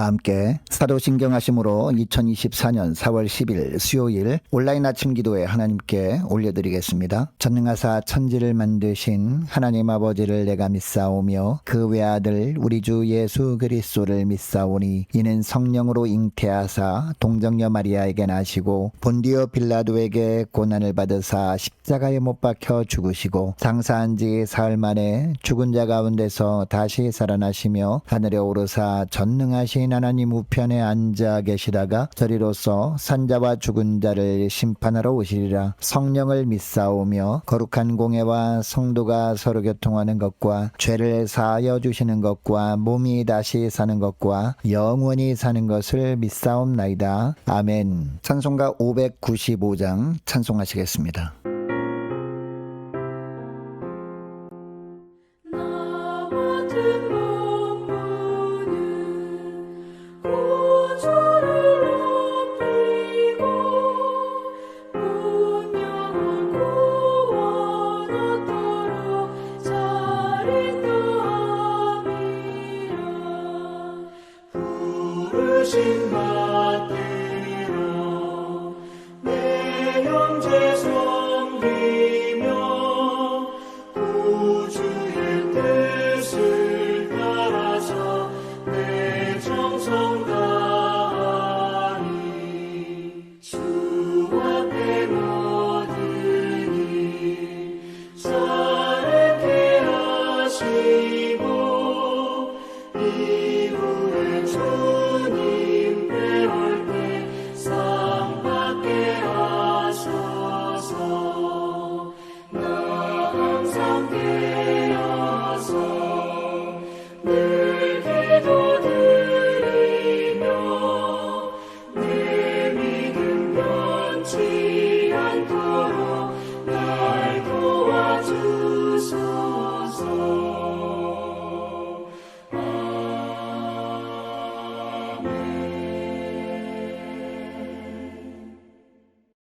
다 함께 사도신경하심으로 2024년 4월 10일 수요일 온라인 아침 기도에 하나님께 올려드리겠습니다. 전능하사 천지를 만드신 하나님 아버지를 내가 믿사오며 그 외아들 우리 주 예수 그리스도를 믿사오니 이는 성령으로 잉태하사 동정녀 마리아에게 나시고 본디오 빌라도에게 고난을 받으사 십자가에 못 박혀 죽으시고 장사한 지 사흘 만에 죽은 자 가운데서 다시 살아나시며 하늘에 오르사 전능하신 하나님 우편에 앉아 계시다가 저리로서 산자와 죽은 자를 심판하러 오시리라. 성령을 믿사오며 거룩한 공회와 성도가 서로 교통하는 것과 죄를 사하여 주시는 것과 몸이 다시 사는 것과 영원히 사는 것을 믿사옵나이다. 아멘. 찬송가 595장 찬송하시겠습니다. 부르신 받들어 내 형제 섬기며 구주의 뜻을 따라서 내 정성 다하니 주 앞에 모든 일 자르게 하시고 이후에 주님 배울 때 상 받게 하소서. 나 항상 깨어서 늘 기도드리며 내 믿음 변치 않도록 날 도와주소서.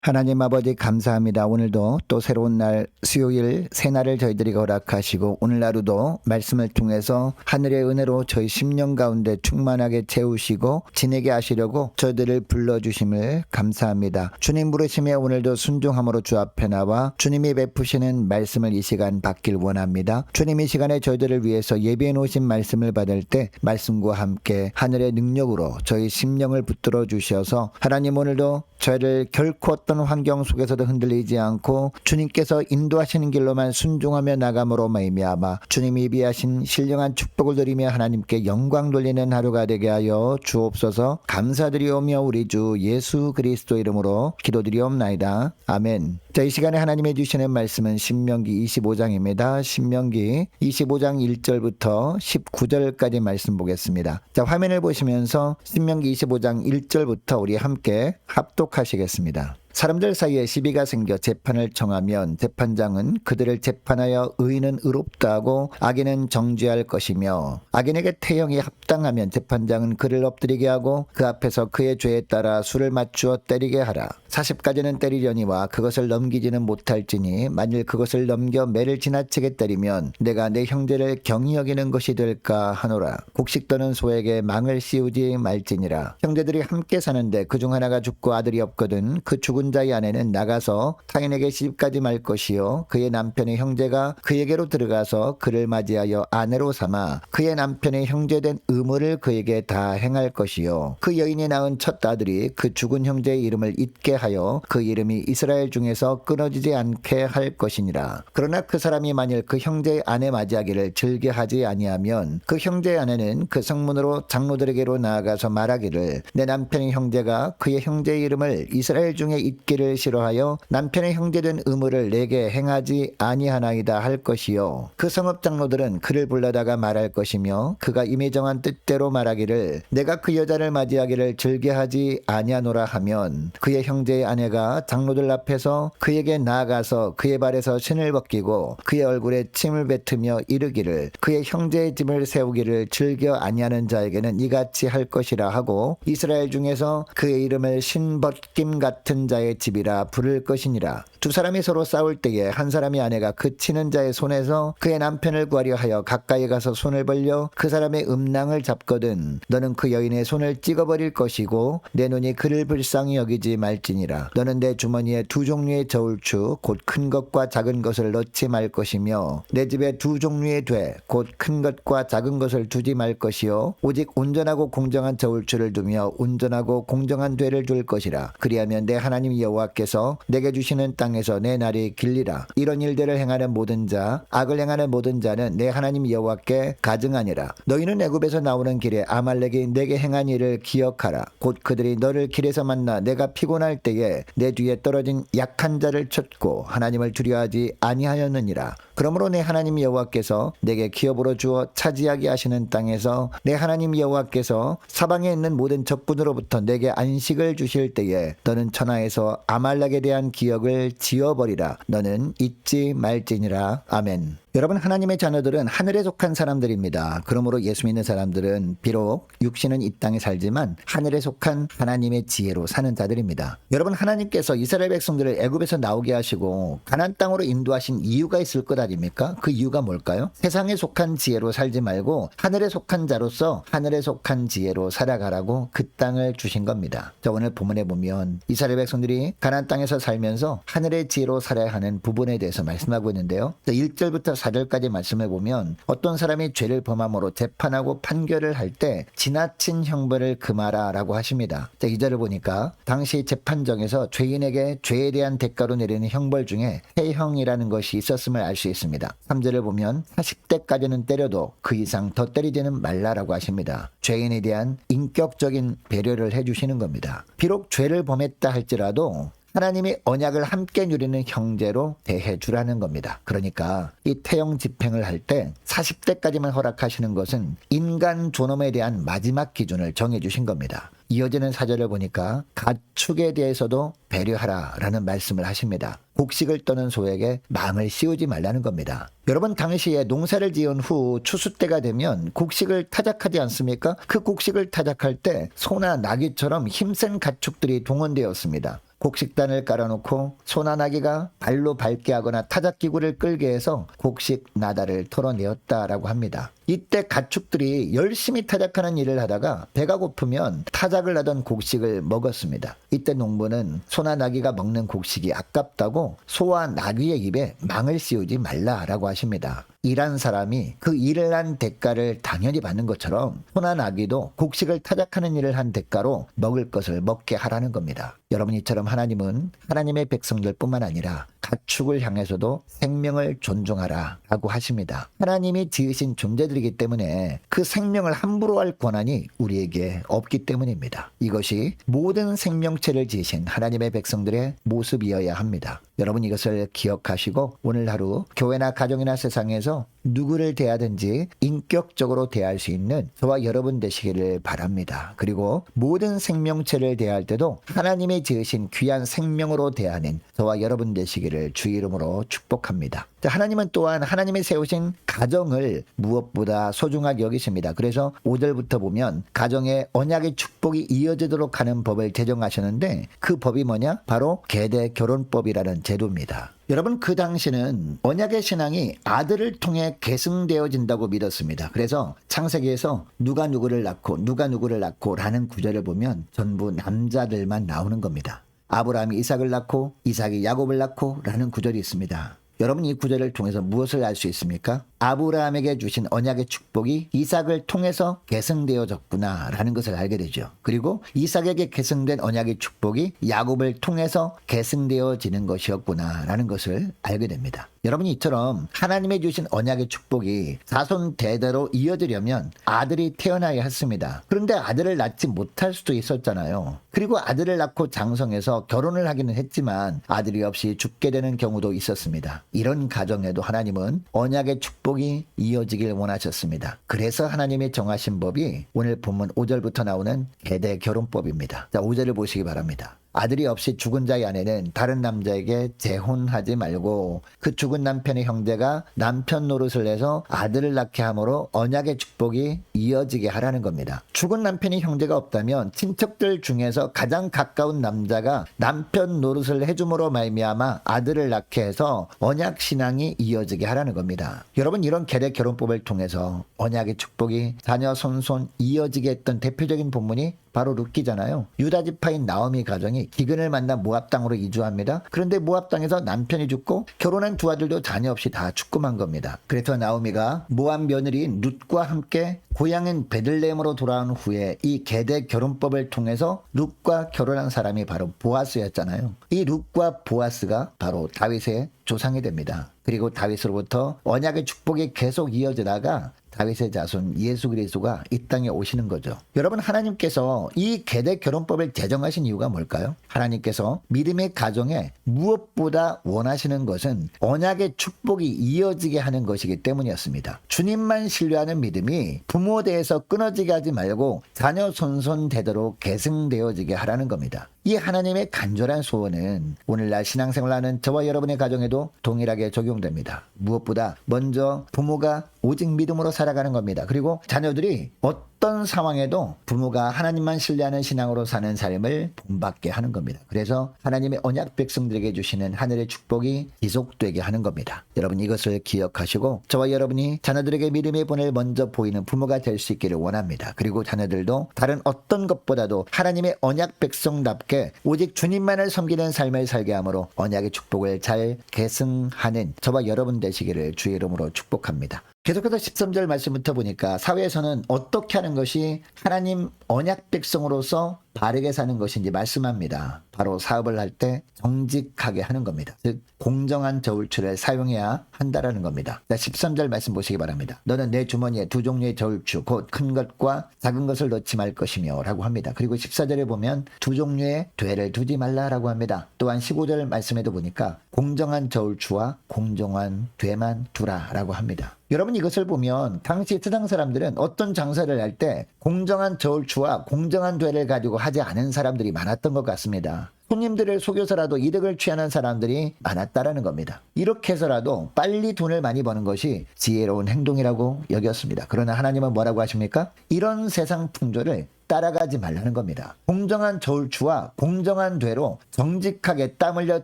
하나님 아버지 감사합니다. 오늘도 또 새로운 날 수요일 새날을 저희들에게 허락하시고 오늘 하루도 말씀을 통해서 하늘의 은혜로 저희 심령 가운데 충만하게 채우시고 지내게 하시려고 저희들을 불러주심을 감사합니다. 주님 부르심에 오늘도 순종함으로 주 앞에 나와 주님이 베푸시는 말씀을 이 시간 받길 원합니다. 주님 이 시간에 저희들을 위해서 예비해 놓으신 말씀을 받을 때 말씀과 함께 하늘의 능력으로 저희 심령을 붙들어 주셔서 하나님 오늘도 저희를 결코 어떤 환경 속에서도 흔들리지 않고 주님께서 인도하시는 길로만 순종하며 나감으로 말미암아 주님이 예비하신 신령한 축복을 드리며 하나님께 영광 돌리는 하루가 되게 하여 주옵소서. 감사드리오며 우리 주 예수 그리스도 이름으로 기도드리옵나이다. 아멘. 자, 이 시간에 하나님이 주시는 말씀은 신명기 25장입니다. 신명기 25장 1절부터 19절까지 말씀 보겠습니다. 자, 화면을 보시면서 신명기 25장 1절부터 우리 함께 합독하시겠습니다. 사람들 사이에 시비가 생겨 재판을 청하면 재판장은 그들을 재판하여 의인은 의롭다 하고 악인은 정죄할 것이며 악인에게 태형이 합당하면 재판장은 그를 엎드리게 하고 그 앞에서 그의 죄에 따라 수를 맞추어 때리게 하라. 40가지는 때리려니와 그것을 넘기지는 못할지니 만일 그것을 넘겨 매를 지나치게 때리면 내가 내 형제를 경히 여기는 것이 될까 하노라. 곡식 떠는 소에게 망을 씌우지 말지니라. 형제들이 함께 사는데 그중 하나가 죽고 아들이 없거든 그 죽은 자의 아내는 나가서 타인에게 시집가지 말 것이요 그의 남편의 형제가 그에게로 들어가서 그를 맞이하여 아내로 삼아 그의 남편의 형제된 의무를 그에게 다 행할 것이요 그 여인이 낳은 첫 아들이 그 죽은 형제의 이름을 잊게 하여 그 이름이 이스라엘 중에서 끊어지지 않게 할 것이니라. 그러나 그 사람이 만일 그 형제의 아내 맞이하기를 즐겨하지 아니하면 그 형제의 아내는 그 성문으로 장로들에게로 나아가서 말하기를 내 남편의 형제가 그의 형제의 이름을 이스라엘 중에 잊기를 싫어하여 남편의 형제된 의무를 내게 행하지 아니하나이다 할 것이요 그 성읍 장로들은 그를 불러다가 말할 것이며 그가 이미 정한 뜻대로 말하기를 내가 그 여자를 맞이하기를 즐겨하지 아니하노라 하면 그의 형제의 아내가 장로들 앞에서 그에게 나아가서 그의 발에서 신을 벗기고 그의 얼굴에 침을 뱉으며 이르기를 그의 형제의 짐을 세우기를 즐겨 아니하는 자에게는 이같이 할 것이라 하고 이스라엘 중에서 그의 이름을 신 벗김 같은 자의 여호와의 집이라 부를 것이니라. 두 사람이 서로 싸울 때에 한 사람의 아내가 그 치는 자의 손에서 그의 남편을 구하려 하여 가까이 가서 손을 벌려 그 사람의 음낭을 잡거든 너는 그 여인의 손을 찍어버릴 것이고 내 눈이 그를 불쌍히 여기지 말지니라. 너는 내 주머니에 두 종류의 저울추 곧 큰 것과 작은 것을 넣지 말 것이며 내 집에 두 종류의 돼 곧 큰 것과 작은 것을 두지 말 것이요 오직 온전하고 공정한 저울추를 두며 온전하고 공정한 되를 둘 것이라. 그리하면 내 하나님 여호와께서 내게 주시는 땅에서 내 날이 길리라. 이런 일들을 행하는 모든 자 악을 행하는 모든 자는 내 하나님 여호와께 가증하니라. 너희는 애굽에서 나오는 길에 아말렉이 내게 행한 일을 기억하라. 곧 그들이 너를 길에서 만나 내가 피곤할 때에 내 뒤에 떨어진 약한 자를 쳤고 하나님을 두려워하지 아니하였느니라. 그러므로 내 하나님 여호와께서 내게 기업으로 주어 차지하게 하시는 땅에서 내 하나님 여호와께서 사방에 있는 모든 적군으로부터 내게 안식을 주실 때에 너는 천하에서 아말렉에 대한 기억을 지워버리라. 너는 잊지 말지니라. 아멘. 여러분, 하나님의 자녀들은 하늘에 속한 사람들입니다. 그러므로 예수 믿는 사람들은 비록 육신은 이 땅에 살지만 하늘에 속한 하나님의 지혜로 사는 자들입니다. 여러분, 하나님께서 이스라엘 백성들을 애굽에서 나오게 하시고 가나안 땅으로 인도하신 이유가 있을 것 아닙니까? 그 이유가 뭘까요? 세상에 속한 지혜로 살지 말고 하늘에 속한 자로서 하늘에 속한 지혜로 살아가라고 그 땅을 주신 겁니다. 자, 오늘 본문에 보면 이스라엘 백성들이 가나안 땅에서 살면서 하늘의 지혜로 살아야 하는 부분에 대해서 말씀하고 있는데요. 1절부터 4절까지 말씀해 보면 어떤 사람이 죄를 범함으로 재판하고 판결을 할 때 지나친 형벌을 금하라 라고 하십니다. 자, 2절을 보니까 당시 재판정에서 죄인에게 죄에 대한 대가로 내리는 형벌 중에 해형이라는 것이 있었음을 알 수 있습니다. 3절을 보면 40대까지는 때려도 그 이상 더 때리지는 말라라고 하십니다. 죄인에 대한 인격적인 배려를 해주시는 겁니다. 비록 죄를 범했다 할지라도 하나님이 언약을 함께 누리는 형제로 대해주라는 겁니다. 그러니까 이 태형 집행을 할 때 40대까지만 허락하시는 것은 인간 존엄에 대한 마지막 기준을 정해주신 겁니다. 이어지는 4절을 보니까 가축에 대해서도 배려하라 라는 말씀을 하십니다. 곡식을 떠는 소에게 마음을 씌우지 말라는 겁니다. 여러분, 당시에 농사를 지은 후 추수 때가 되면 곡식을 타작하지 않습니까? 그 곡식을 타작할 때 소나 나귀처럼 힘센 가축들이 동원되었습니다. 곡식단을 깔아놓고 소나 나귀가 발로 밟게 하거나 타작기구를 끌게 해서 곡식 나다를 털어내었다라고 합니다. 이때 가축들이 열심히 타작하는 일을 하다가 배가 고프면 타작을 하던 곡식을 먹었습니다. 이때 농부는 소나 나귀가 먹는 곡식이 아깝다고 소와 나귀의 입에 망을 씌우지 말라라고 하십니다. 일한 사람이 그 일을 한 대가를 당연히 받는 것처럼 소나 나귀도 곡식을 타작하는 일을 한 대가로 먹을 것을 먹게 하라는 겁니다. 여러분, 이처럼 하나님은 하나님의 백성들뿐만 아니라 가축을 향해서도 생명을 존중하라 라고 하십니다. 하나님이 지으신 존재들이기 때문에 그 생명을 함부로 할 권한이 우리에게 없기 때문입니다. 이것이 모든 생명체를 지으신 하나님의 백성들의 모습이어야 합니다. 여러분, 이것을 기억하시고 오늘 하루 교회나 가정이나 세상에서 누구를 대하든지 인격적으로 대할 수 있는 저와 여러분 되시기를 바랍니다. 그리고 모든 생명체를 대할 때도 하나님이 지으신 귀한 생명으로 대하는 저와 여러분 되시기를 주 이름으로 축복합니다. 하나님은 또한 하나님이 세우신 가정을 무엇보다 소중하게 여기십니다. 그래서 5절부터 보면 가정에 언약의 축복이 이어지도록 하는 법을 제정하셨는데 그 법이 뭐냐? 바로 계대 결혼법이라는 제도입니다. 여러분, 그 당시는 언약의 신앙이 아들을 통해 계승되어진다고 믿었습니다. 그래서 창세기에서 누가 누구를 낳고 누가 누구를 낳고 라는 구절을 보면 전부 남자들만 나오는 겁니다. 아브라함이 이삭을 낳고 이삭이 야곱을 낳고 라는 구절이 있습니다. 여러분, 이 구절을 통해서 무엇을 알 수 있습니까? 아브라함에게 주신 언약의 축복이 이삭을 통해서 계승되어졌구나 라는 것을 알게 되죠. 그리고 이삭에게 계승된 언약의 축복이 야곱을 통해서 계승되어지는 것이었구나 라는 것을 알게 됩니다. 여러분, 이처럼 하나님이 주신 언약의 축복이 자손 대대로 이어지려면 아들이 태어나야 했습니다. 그런데 아들을 낳지 못할 수도 있었잖아요. 그리고 아들을 낳고 장성해서 결혼을 하기는 했지만 아들이 없이 죽게 되는 경우도 있었습니다. 이런 가정에도 하나님은 언약의 축복이 이어지길 원하셨습니다. 그래서 하나님이 정하신 법이 오늘 본문 5절부터 나오는 계대 결혼법입니다. 자, 5절을 보시기 바랍니다. 아들이 없이 죽은 자의 아내는 다른 남자에게 재혼하지 말고 그 죽은 남편의 형제가 남편 노릇을 해서 아들을 낳게 함으로 언약의 축복이 이어지게 하라는 겁니다. 죽은 남편이 형제가 없다면 친척들 중에서 가장 가까운 남자가 남편 노릇을 해줌으로 말미암아 아들을 낳게 해서 언약 신앙이 이어지게 하라는 겁니다. 여러분, 이런 계대 결혼법을 통해서 언약의 축복이 자녀 손손 이어지게 했던 대표적인 본문이 바로 룻기잖아요. 유다 지파인 나오미 가정이 기근을 만나 모압 땅으로 이주합니다. 그런데 모압 땅에서 남편이 죽고 결혼한 두 아들도 자녀 없이 다 죽고만 겁니다. 그래서 나오미가 모압 며느리인 룻과 함께 고향인 베들레헴으로 돌아온 후에 이 계대 결혼법을 통해서 룻과 결혼한 사람이 바로 보아스였잖아요. 이 룻과 보아스가 바로 다윗의 조상이 됩니다. 그리고 다윗으로부터 언약의 축복이 계속 이어지다가 다윗의 자손 예수 그리스도가 이 땅에 오시는 거죠. 여러분, 하나님께서 이 계대 결혼법을 제정하신 이유가 뭘까요? 하나님께서 믿음의 가정에 무엇보다 원하시는 것은 언약의 축복이 이어지게 하는 것이기 때문이었습니다. 주님만 신뢰하는 믿음이 부모 대에서 끊어지게 하지 말고 자녀 손손 되도록 계승되어지게 하라는 겁니다. 이 하나님의 간절한 소원은 오늘날 신앙생활하는 저와 여러분의 가정에도 동일하게 적용됩니다. 무엇보다 먼저 부모가 오직 믿음으로 살아가는 겁니다. 그리고 자녀들이 어떤 상황에도 부모가 하나님만 신뢰하는 신앙으로 사는 삶을 본받게 하는 겁니다. 그래서 하나님의 언약 백성들에게 주시는 하늘의 축복이 지속되게 하는 겁니다. 여러분, 이것을 기억하시고 저와 여러분이 자녀들에게 믿음의 본을 먼저 보이는 부모가 될 수 있기를 원합니다. 그리고 자녀들도 다른 어떤 것보다도 하나님의 언약 백성답게 오직 주님만을 섬기는 삶을 살게 하므로 언약의 축복을 잘 계승하는 저와 여러분 되시기를 주의 이름으로 축복합니다. 계속해서 13절 말씀부터 보니까 사회에서는 어떻게 하는 것이 하나님 언약 백성으로서 바르게 사는 것인지 말씀합니다. 바로 사업을 할 때 정직하게 하는 겁니다. 즉 공정한 저울추를 사용해야 한다라는 겁니다. 자, 13절 말씀 보시기 바랍니다. 너는 내 주머니에 두 종류의 저울추 곧 큰 것과 작은 것을 넣지 말 것이며 라고 합니다. 그리고 14절에 보면 두 종류의 되를 두지 말라라고 합니다. 또한 15절 말씀에도 보니까 공정한 저울추와 공정한 되만 두라라고 합니다. 여러분, 이것을 보면 당시 세상 사람들은 어떤 장사를 할 때 공정한 저울추와 공정한 되를 가지고 하지 않은 사람들이 많았던 것 같습니다. 손님들을 속여서라도 이득을 취하는 사람들이 많았다라는 겁니다. 이렇게 해서라도 빨리 돈을 많이 버는 것이 지혜로운 행동이라고 여겼습니다. 그러나 하나님은 뭐라고 하십니까? 이런 세상 풍조를 따라가지 말라는 겁니다. 공정한 저울추와 공정한 되로 정직하게 땀 흘려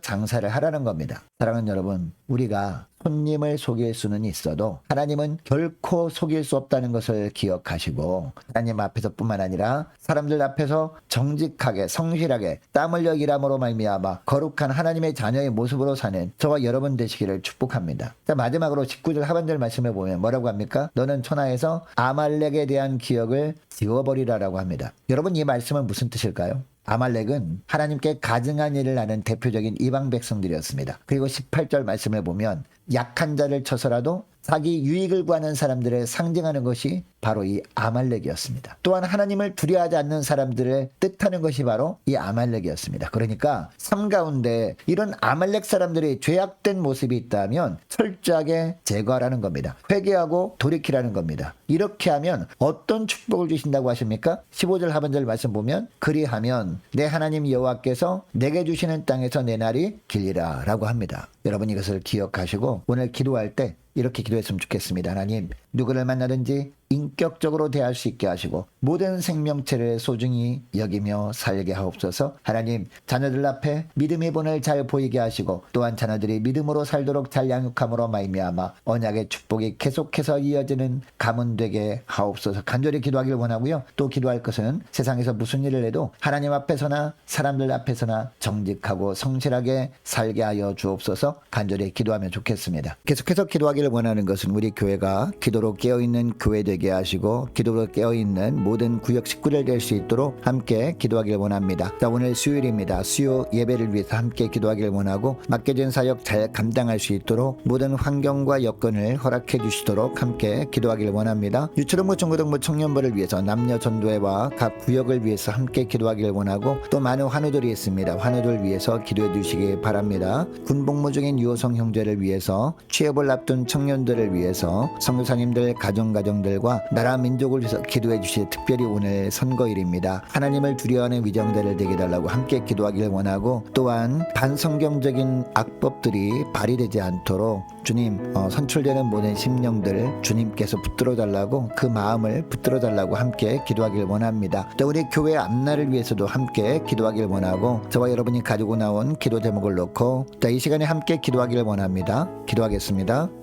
장사를 하라는 겁니다. 사랑하는 여러분, 우리가 손님을 속일 수는 있어도 하나님은 결코 속일 수 없다는 것을 기억하시고 하나님 앞에서뿐만 아니라 사람들 앞에서 정직하게 성실하게 땀 흘려 일함으로 말미암아 거룩한 하나님의 자녀의 모습으로 사는 저와 여러분 되시기를 축복합니다. 자, 마지막으로 19절 하반절 말씀에 보면 뭐라고 합니까? 너는 천하에서 아말렉에 대한 기억을 지워버리라라고 합니다. 여러분, 이 말씀은 무슨 뜻일까요? 아말렉은 하나님께 가증한 일을 하는 대표적인 이방 백성들이었습니다. 그리고 18절 말씀을 보면 약한 자를 쳐서라도 자기 유익을 구하는 사람들을 상징하는 것이 바로 이 아말렉이었습니다. 또한 하나님을 두려워하지 않는 사람들을 뜻하는 것이 바로 이 아말렉이었습니다. 그러니까 삶 가운데 이런 아말렉 사람들이 죄악된 모습이 있다면 철저하게 제거하라는 겁니다. 회개하고 돌이키라는 겁니다. 이렇게 하면 어떤 축복을 주신다고 하십니까? 15절 하반절 말씀 보면 그리하면 내 하나님 여호와께서 내게 주시는 땅에서 내 날이 길리라 라고 합니다. 여러분, 이것을 기억하시고 오늘 기도할 때 이렇게 기도했으면 좋겠습니다. 하나님, 누구를 만나든지 인격적으로 대할 수 있게 하시고 모든 생명체를 소중히 여기며 살게 하옵소서. 하나님, 자녀들 앞에 믿음의 본을 잘 보이게 하시고 또한 자녀들이 믿음으로 살도록 잘 양육함으로 말미암아 언약의 축복이 계속해서 이어지는 가문 되게 하옵소서. 간절히 기도하기를 원하고요. 또 기도할 것은 세상에서 무슨 일을 해도 하나님 앞에서나 사람들 앞에서나 정직하고 성실하게 살게 하여 주옵소서. 간절히 기도하면 좋겠습니다. 계속해서 기도하기를 원하는 것은 우리 교회가 기도로 깨어있는 교회 되게 하시고 기도로 깨어있는 모든 구역 식구들 될 수 있도록 함께 기도하기를 원합니다. 자, 오늘 수요일입니다. 수요 예배를 위해서 함께 기도하기를 원하고 맡겨진 사역 잘 감당할 수 있도록 모든 환경과 여건을 허락해 주시도록 함께 기도하기를 원합니다. 유초등부 중고등부 청년부를 위해서 남녀 전도회와 각 구역을 위해서 함께 기도하기를 원하고 또 많은 환우들이 있습니다. 환우들 위해서 기도해 주시기 바랍니다. 군복무 중인 유호성 형제를 위해서 취업을 앞둔 청년들을 위해서 선교사님들 가정들과 나라와 나라 민족을 위해서 기도해 주시되 특별히 오늘 선거일입니다. 하나님을 두려워하는 위정자를 되게 달라고 함께 기도하기를 원하고, 또한 반성경적인 악법들이 발휘되지 않도록 주님 선출되는 모든 심령들 주님께서 붙들어 달라고, 그 마음을 붙들어 달라고 함께 기도하길 원합니다. 또 우리 교회 앞날을 위해서도 함께 기도하길 원하고, 저와 여러분이 가지고 나온 기도 제목을 놓고 이 시간에 함께 기도하길 원합니다. 기도하겠습니다.